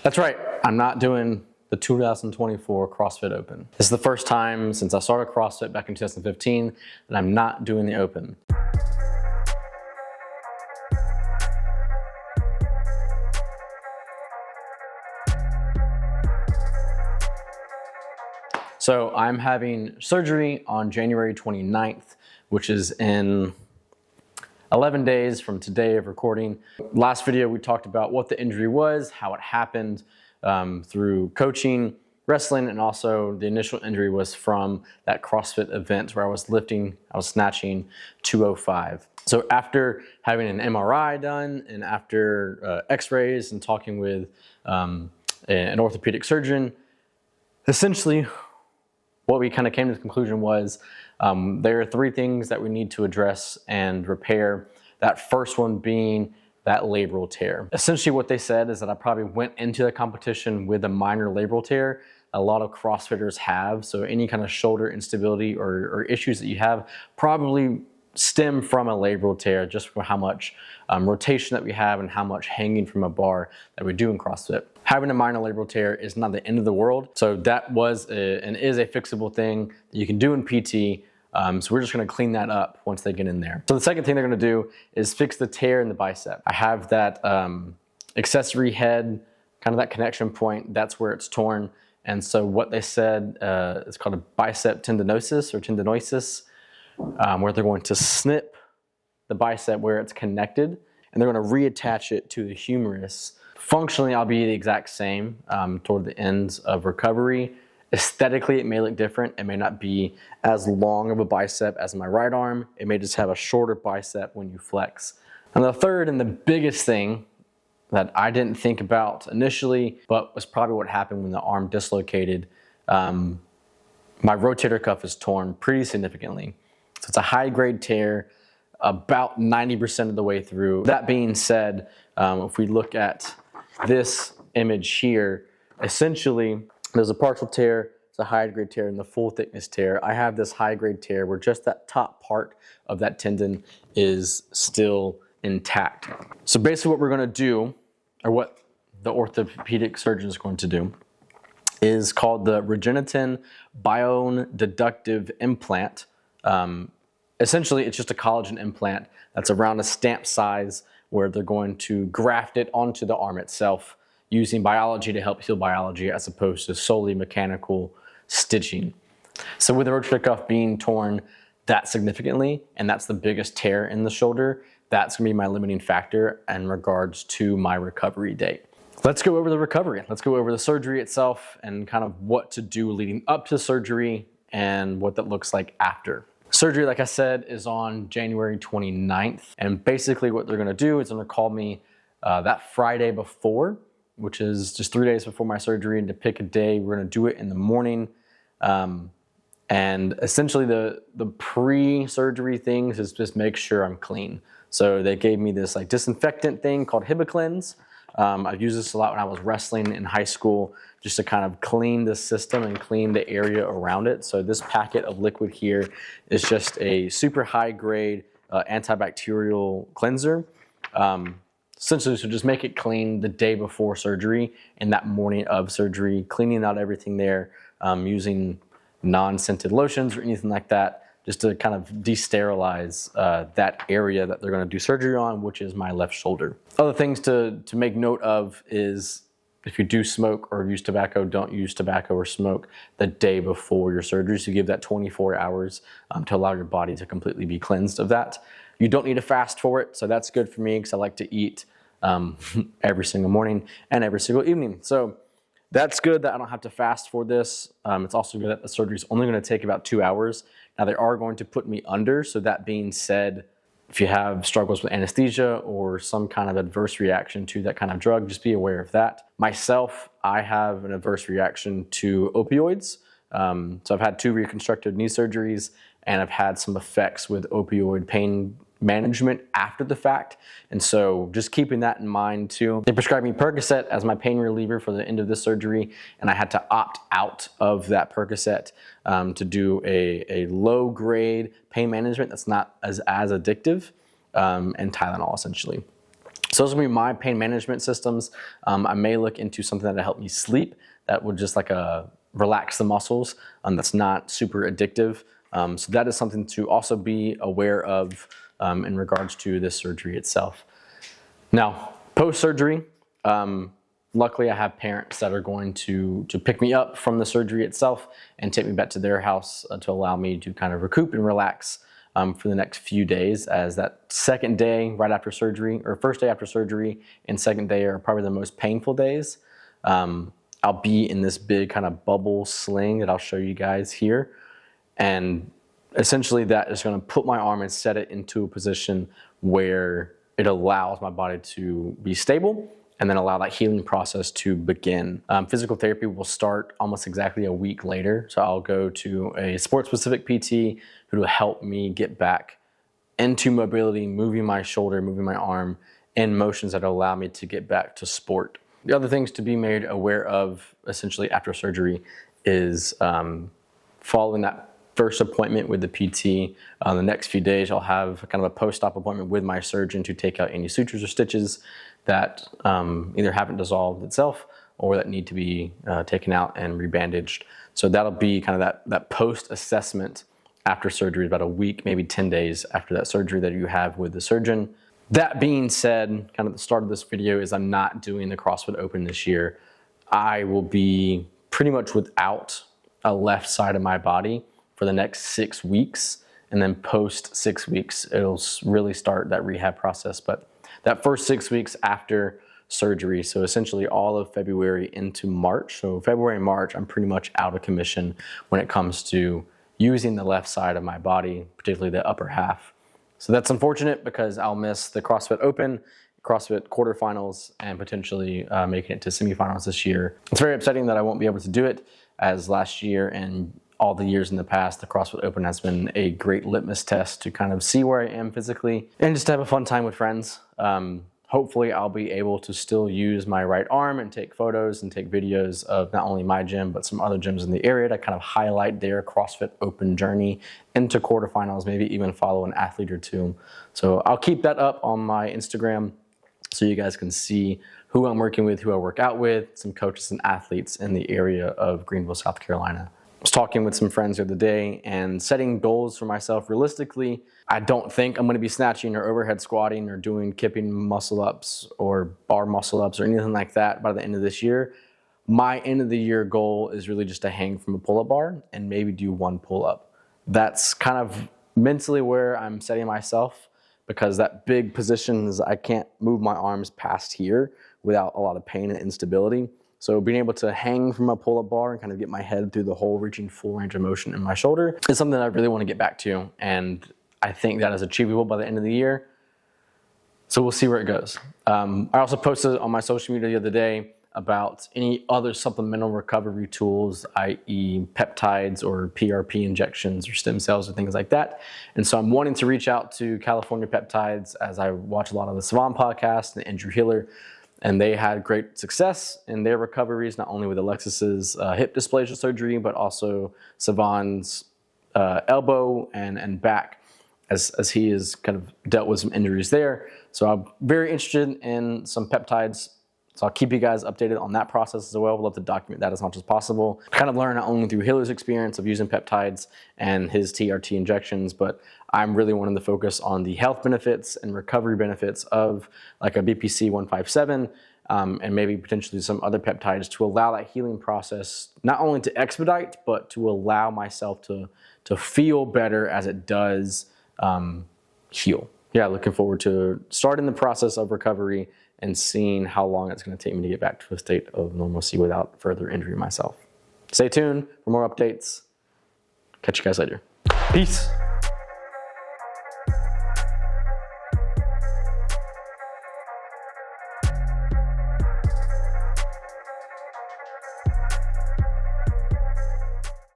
That's right, I'm not doing the 2024 CrossFit Open. This is the first time since I started CrossFit back in 2015 that I'm not doing the Open. So I'm having surgery on January 29th, which is in 11 days from today of recording. Last video, we talked about what the injury was, how it happened through coaching, wrestling, and also the initial injury was from that CrossFit event where I was snatching 205. So after having an MRI done and after x-rays and talking with an orthopedic surgeon, essentially what we kind of came to the conclusion was there are three things that we need to address and repair. That first one being that labral tear. Essentially what they said is that I probably went into the competition with a minor labral tear. A lot of CrossFitters have, so any kind of shoulder instability or issues that you have probably stem from a labral tear, just from how much rotation that we have and how much hanging from a bar that we do in CrossFit. Having a minor labral tear is not the end of the world. So that was and is a fixable thing that you can do in PT. So we're just gonna clean that up once they get in there. So the second thing they're gonna do is fix the tear in the bicep. I have that accessory head, kind of that connection point, that's where it's torn. And so what they said, it's called a bicep tendinosis or tendinosis, where they're going to snip the bicep where it's connected, and they're going to reattach it to the humerus. Functionally, I'll be the exact same toward the ends of recovery. Aesthetically, it may look different. It may not be as long of a bicep as my right arm. It may just have a shorter bicep when you flex. And the third and the biggest thing that I didn't think about initially, but was probably what happened when the arm dislocated, my rotator cuff is torn pretty significantly. So it's a high-grade tear, about 90% of the way through. That being said, if we look at this image here, essentially there's a partial tear, it's a high-grade tear, and the full thickness tear. I have this high-grade tear where just that top part of that tendon is still intact. So basically what we're going to do, or what the orthopedic surgeon is going to do, is called the Regeniten Bone Deductive Implant. Essentially, it's just a collagen implant that's around a stamp size where they're going to graft it onto the arm itself using biology to help heal biology as opposed to solely mechanical stitching. So with the rotator cuff being torn that significantly, and that's the biggest tear in the shoulder, that's gonna be my limiting factor in regards to my recovery date. Let's go over the recovery. Let's go over the surgery itself and kind of what to do leading up to surgery and what that looks like after. Surgery, like I said, is on January 29th. And basically what they're gonna do is they're gonna call me that Friday before, which is just 3 days before my surgery, and to pick a day. We're gonna do it in the morning. And essentially the pre-surgery things is just make sure I'm clean. So they gave me this like disinfectant thing called HibaCleanse. I've used this a lot when I was wrestling in high school, just to kind of clean the system and clean the area around it. So this packet of liquid here is just a super high grade antibacterial cleanser. Essentially, so just make it clean the day before surgery and that morning of surgery, cleaning out everything there, using non-scented lotions or anything like that, just to kind of de-sterilize that area that they're gonna do surgery on, which is my left shoulder. Other things to make note of is if you do smoke or use tobacco, don't use tobacco or smoke the day before your surgery. So give that 24 hours to allow your body to completely be cleansed of that. You don't need to fast for it, so that's good for me because I like to eat every single morning and every single evening. So that's good that I don't have to fast for this. It's also good that the surgery is only going to take about 2 hours. Now they are going to put me under, so that being said, if you have struggles with anesthesia or some kind of adverse reaction to that kind of drug, just be aware of that. Myself, I have an adverse reaction to opioids. So I've had 2 reconstructive knee surgeries, and I've had some effects with opioid pain management after the fact. And so just keeping that in mind too. They prescribed me Percocet as my pain reliever for the end of this surgery, and I had to opt out of that Percocet to do a low grade pain management that's not as addictive, and Tylenol essentially. So those will be my pain management systems. I may look into something that'll help me sleep that would just like relax the muscles. That's not super addictive. So that is something to also be aware of in regards to this surgery itself. Now, post-surgery, luckily I have parents that are going to pick me up from the surgery itself and take me back to their house to allow me to kind of recoup and relax for the next few days, as that second day right after surgery, or first day after surgery and second day are probably the most painful days. I'll be in this big kind of bubble sling that I'll show you guys here. And essentially that is going to put my arm and set it into a position where it allows my body to be stable and then allow that healing process to begin. Physical therapy will start almost exactly a week later. So I'll go to a sports-specific PT who will help me get back into mobility, moving my shoulder, moving my arm, in motions that allow me to get back to sport. The other things to be made aware of essentially after surgery is following that first appointment with the PT. The next few days, I'll have kind of a post-op appointment with my surgeon to take out any sutures or stitches that either haven't dissolved itself or that need to be taken out and rebandaged. So that'll be kind of that post-assessment after surgery, about a week, maybe 10 days after that surgery that you have with the surgeon. That being said, kind of the start of this video is I'm not doing the CrossFit Open this year. I will be pretty much without a left side of my body for the next 6 weeks. And then post 6 weeks, it'll really start that rehab process. But that first 6 weeks after surgery, so essentially all of February into March. So February and March, I'm pretty much out of commission when it comes to using the left side of my body, particularly the upper half. So that's unfortunate because I'll miss the CrossFit Open, CrossFit quarterfinals, and potentially making it to semifinals this year. It's very upsetting that I won't be able to do it, as last year and all the years in the past, the CrossFit Open has been a great litmus test to kind of see where I am physically and just have a fun time with friends. Hopefully I'll be able to still use my right arm and take photos and take videos of not only my gym, but some other gyms in the area to kind of highlight their CrossFit Open journey into quarterfinals, maybe even follow an athlete or two. So I'll keep that up on my Instagram so you guys can see who I'm working with, who I work out with, some coaches and athletes in the area of Greenville, South Carolina. I was talking with some friends the other day and setting goals for myself realistically. I don't think I'm going to be snatching or overhead squatting or doing kipping muscle ups or bar muscle ups or anything like that by the end of this year. My end of the year goal is really just to hang from a pull-up bar and maybe do one pull-up. That's kind of mentally where I'm setting myself, because that big position is I can't move my arms past here without a lot of pain and instability. So being able to hang from a pull-up bar and kind of get my head through the hole, reaching full range of motion in my shoulder, is something that I really want to get back to. And I think that is achievable by the end of the year. So we'll see where it goes. I also posted on my social media the other day about any other supplemental recovery tools, i.e. peptides or PRP injections or stem cells or things like that. And so I'm wanting to reach out to California Peptides, as I watch a lot of the Savan podcast and Andrew Hiller, and they had great success in their recoveries, not only with Alexis's hip dysplasia surgery, but also Savan's elbow and back, as he has kind of dealt with some injuries there. So I'm very interested in some peptides. So I'll keep you guys updated on that process as well. We'd love to document that as much as possible. Kind of learn not only through Hiller's experience of using peptides and his TRT injections, but I'm really wanting to focus on the health benefits and recovery benefits of like a BPC 157 and maybe potentially some other peptides to allow that healing process not only to expedite, but to allow myself to feel better as it does heal. Yeah, looking forward to starting the process of recovery and seeing how long it's going to take me to get back to a state of normalcy without further injury myself. Stay tuned for more updates. Catch you guys later. Peace.